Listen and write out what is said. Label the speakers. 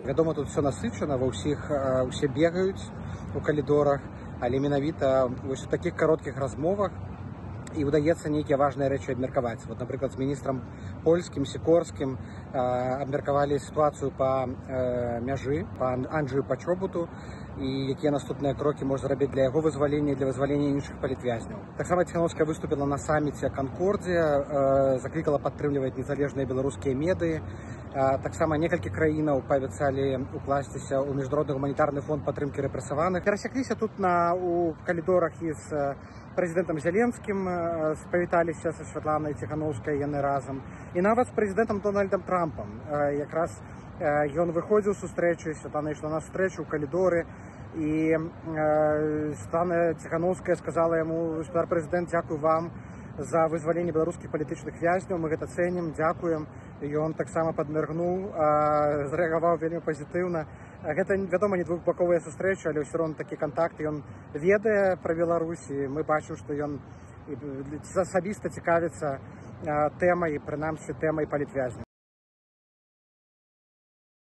Speaker 1: Вядома, тут все насычана, усе бегаюць у калідорах, але менавіта вось у такіх кароткіх размовах і удаецца нейкія важныя рэчы абмеркаваць. Вот, напрыклад, з міністрам польскім Сікорскім абмеркавалі сітуацыю па мяжы, па Анджею Пачобуту і якія наступныя крокі можна зрабіць для яго вызвалення і для вызвалення іншых палітвязняў. Таксама Ціхановская выступіла на саміце Канкордзія, заклікала падтрымліваць незалежныя беларускія медыі. Таксама некалькі краінаў паабяцалі укласціся ў міжнародны гуманітарны фонд падтрымкі рэпрэсаваных. Перасекліся тут у калідорах і з прэзідэнтам Зеленскім, павіталіся са Святланай Ціхановскай яны разам. І нават з прэзідэнтам Дональдам Трампам. Якраз ён выходзіў сустрэчу, Святлана ішла на сустрэчу ў калідоры, і Святлана Ціхановская сказала яму: «Гаспадар прэзідэнт, дзякую вам за вызваленне беларускіх палітычных вязняў, мы гэта цэнім, дзякуем». І ён таксама падміргнуў, зрэагаваў вельмі пазітыўна. Гэта, вядома, не двухбаковая сустрэча, але ўсё роўна такі кантакт, ён ведае пра Беларусь, і мы бачым, што ён асабіста цікавіцца тэмай, прынамсі тэмай палітвязняў.